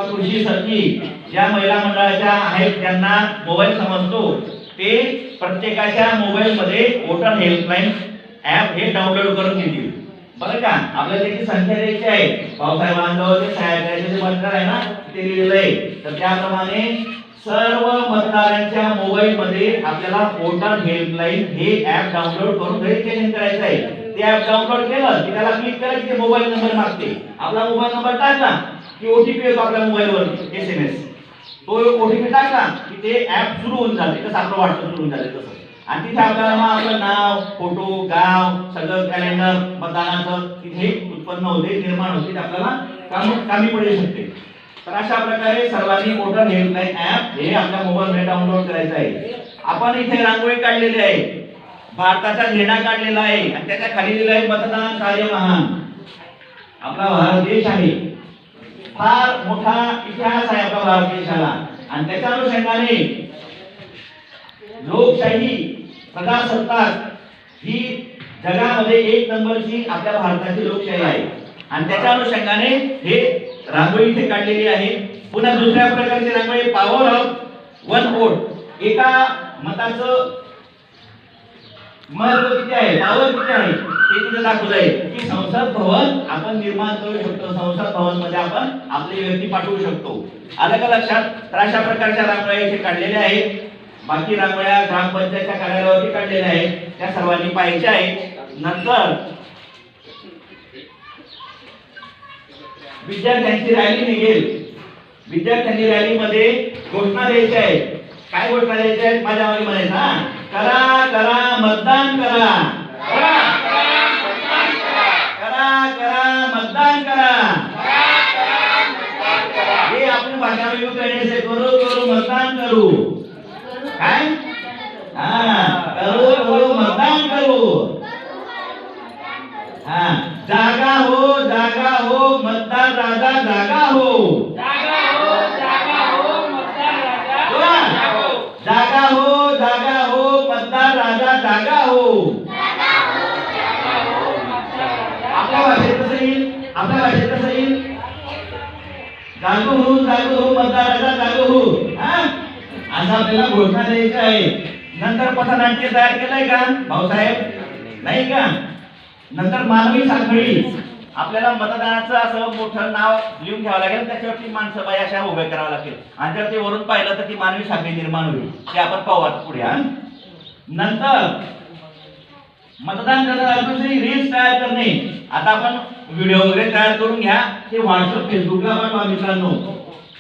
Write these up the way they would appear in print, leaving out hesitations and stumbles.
किंवा कृषी सखी ज्या महिला मंडळाच्या आहेत त्यांना मोबाईल समजतो ते प्रत्येकाच्या मोबाईल मध्ये वोटर हेल्पलाईन ऍप हे डाउनलोड करून घेतील. बरं का, आपल्याला त्याची संख्या द्यायची आहे. भाऊसाहेबांजवळ जे सहाय्यकाचे जे मतदार आहे ना ते लिहिलेलं आहे. तर त्याप्रमाणे सर्व मतदारांच्या मोबाईल मध्ये आपल्याला वोटर हेल्पलाईन हे ऍप डाउनलोड करून रजिस्ट्रेशन करायचं आहे. ते ऍप डाउनलोड केलं की त्याला क्लिक केलं की ते मोबाईल नंबर मागते. आपला मोबाईल नंबर टाकला की ओटीपी येतो आपल्या मोबाईलवर SMS. तो ओटीपी टाकला की ते ऍप सुरू होऊन जाते. कसं आपलं व्हॉट्सअप सुरू होऊन जाते तसं. आणि तिथे आपल्याला मग आपलं नाव, फोटो, गाव सगळं कॅलेंडर मतदानाचं तिथे उत्पन्न होते, निर्माण होते. आपल्याला कामी पडू शकते. तर अशा प्रकारे सर्वांनी वोटर हेल्पलाईन ऍप हे आपल्या मोबाईलमध्ये डाउनलोड करायचं आहे. आपण इथे रांगोळी काढलेली आहे, भारताचा झेंडा काढलेला आहे आणि त्याच्या खाली लिहिलं आहे मतदान कार्य महान. आपला भारत देश आहे, फार मोठा इतिहास आहे आपला भारत देशाला. आणि त्याच्या अनुषंगाने लोकशाही प्रजासत्ताक ही जगामध्ये एक नंबरची आपल्या भारताची लोकशाही आहे. आणि त्याच्या अनुषंगाने हे रांगोळी इथे काढलेली आहे. पुन्हा दुसऱ्या प्रकारची रांगोळी पॉवर ऑफ वन वोट. एका मताचं महत्व किती आहे, पॉवर किती आहे ते तिथे दाखवलं आहे की संसद भवन आपण निर्माण करू शकतो. संसद भवन मध्ये आपण आपली व्यक्ती पाठवू शकतो. आलं का लक्षात? तर अशा प्रकारच्या रांगोळ्या इथे काढलेल्या आहेत. बाकी रांगोळ्या ग्रामपंचायतच्या कार्यालयावरती काढलेल्या आहेत, त्या सर्वांनी पाहायच्या आहेत. नंतर विद्यार्थ्यांची रॅली निघेल. विद्यार्थ्यांनी रॅलीमध्ये घोषणा द्यायच्या आहेत. काय घोषणा द्यायच्या आहेत? माझ्या मागे म्हणायचं हा, करा करा मतदान करा, करा करा मतदान करा. हे आपण भाषा करण्याचे करू करू मतदान करू. काय करू करू मतदान करू. जागा हो मतदार राजा जागा हो. जागा हो मतदार राजा जागा हो. आपल्या भाषेत कसं येईल? आपल्या भाषेत कसं येईल? जागो हो मतदार राजा जागो हो. असं आपल्याला घोषणा द्यायची आहे. नंतर पथनाट्य तयार केलंय का भाऊसाहेब? नाही का? नंतर मानवी साखळी. आपल्याला मतदानाचं असं मोठं नाव लिहून घ्यावं लागेल, त्याच्यावरती माणसं बाई अशा उभ्या करावं लागेल. आणि जर ते वरून पाहिलं तर ती मानवी साखळी निर्माण होईल. ते आपण पाहू आता पुढे. नंतर मतदान करताना रील्स तयार करणे. आता आपण व्हिडिओ वगैरे तयार करून घ्या, ते व्हॉट्सअप फेसबुकला पाठवा मित्रांनो.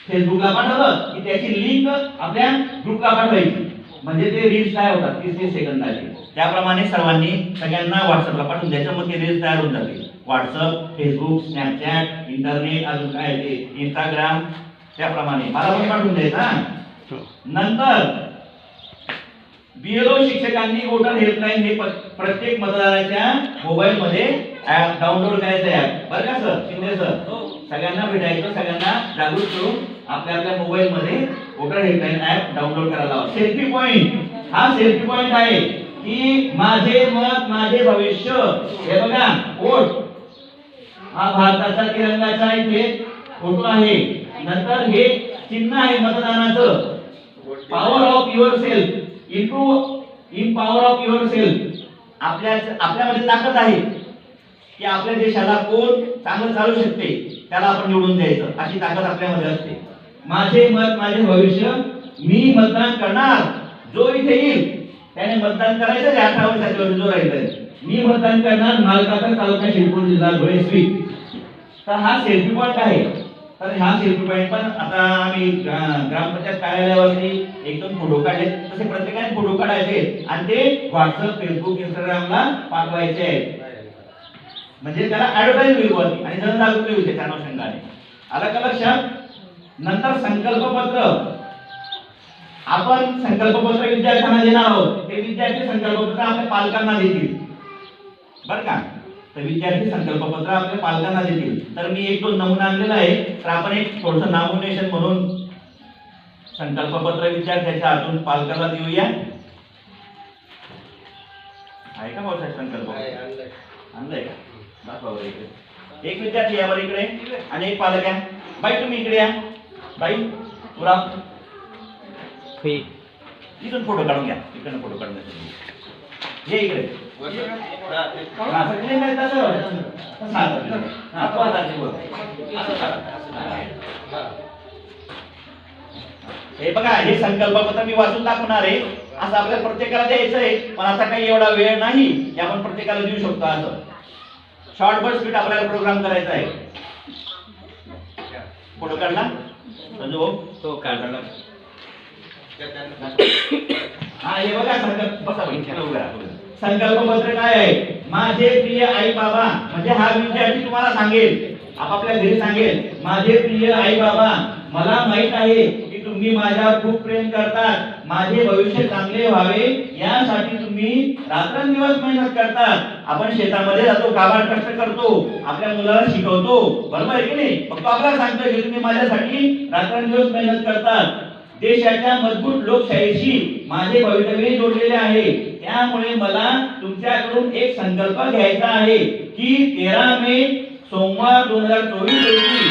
फेसबुकला पाठवलं की त्याची लिंक आपल्या ग्रुपला पाठवायची, म्हणजे ते रील्स तयार होतात 30 सेकंदाचे. त्याप्रमाणे सर्वांनी सगळ्यांना व्हॉट्सअपला पाठवून द्यायचं, मग ते रील्स तयार होऊन जाते. व्हॉट्सअप, फेसबुक, स्नॅपचॅट, इंटरनेट, अजून काय ते इंस्टाग्राम, त्याप्रमाणे मला पण पाठवून द्यायचा. नंतर बीएलओ शिक्षकांनी वोटर हेल्पलाईन हे प्रत्येक मतदाराच्या मोबाईल मध्ये ऍप डाउनलोड करायचं आहे. बरं का सर, शिंदे सर? सगळ्यांना भेटायचं, सगळ्यांना जागृत करून आपल्या आपल्या मोबाईल मध्ये वोटर हेल्पलाईन ऍप डाउनलोड करायला हवा. सेल्फी पॉइंट, हा सेल्फी पॉइंट आहे की माझे मत माझे भविष्य. हे बघा वोट, हा भारताचा तिरंगाचा इथे फोटो आहे. नंतर हे चिन्ह आहे मतदानाचं. Power of your self, in power of your self. आपल्यामध्ये ताकद आहे की आपल्या देशाला कोण चांगलं चालू शकते त्याला आपण निवडून द्यायचं, अशी ताकद आपल्यामध्ये असते. माझे मत माझे भविष्य, मी मतदान करणार. जो इथे येईल त्याने मतदान करायचं. 18 वर्षाच्या वर जो राहिलाय, मी मतदान करणार. मालकाचा तालुका शिरपूर जिल्हा धुळे स्वीट. तर हा सेल्फी पॉइंट आहे. तर हा सेल्फी पॉइंट पण आता आम्ही ग्रामपंचायत कार्यालयावरती 1-2 फोटो काढले. तसे प्रत्येकाने फोटो काढायचे आणि ते व्हॉट्सअप, फेसबुक, इंस्टाग्रामला पाठवायचे आहेत. म्हणजे त्याला ऍडव्हर्टाइज होईल वरती आणि जनजागृती होईल त्याच्या अनुषंगाने. आलं का लक्षात? नंतर संकल्पपत्र. आपण संकल्पपत्र विद्यार्थ्यांना देणार आहोत. ते विद्यार्थी संकल्पपत्र आपल्या पालकांना देतील. बरं का? तर विद्यार्थी संकल्पपत्र आपल्या पालकांना देतील. तर मी 1-2 नमुना आणलेला आहे. तर आपण एक थोडंसं नॉमिनेशन म्हणून संकल्पपत्र विद्यार्थ्याच्या हातून पालकाला देऊया. आहे का भाऊ संकल्प? आणलंय का? दाखवा इकडे. एक विद्यार्थी यावर इकडे आणि एक पालक आहे. बाई तुम्ही इकडे या. बाई तुला इथून फोटो काढून घ्या, इकडनं फोटो काढून घ्या. ये इकडे. हे बघा, हे संकल्पपत्र मी वाचून दाखवणार आहे. असं आपल्याला प्रत्येकाला द्यायचं आहे, पण आता काही एवढा वेळ नाही की आपण प्रत्येकाला देऊ शकतो. असं शॉर्ट बट स्पीड आपल्याला प्रोग्राम करायचा आहे. फोटो काढला संजू भाऊ? तो काढला. हा हे बघा संकल्पपत्र काय आहे. माझे प्रिय आई बाबा, म्हणजे हा विद्यार्थी तुम्हाला सांगेल, आपापल्या घरी सांगेल, माझे प्रिय आई बाबा, मला माहित आहे की तुम्ही माझ्यावर खूप प्रेम करतात. माझे भविष्य चांगले व्हावे यासाठी तुम्ही रात्रंदिवस मेहनत करतात. आपण शेतामध्ये जातो, काबाड कष्ट करतो, आपल्या मुलाला शिकवतो, बरोबर आहे की नाही? फक्त आपल्याला सांगतो की तुम्ही माझ्यासाठी रात्रंदिवस मेहनत करतात. देशाच्या मजबूत लोकशाहीशी माझे भवितव्य जोडलेले आहे. त्यामुळे मला तुमच्याकडून एक संकल्प घ्यायचा आहे की 13 मे सोमवार 2024 रोजी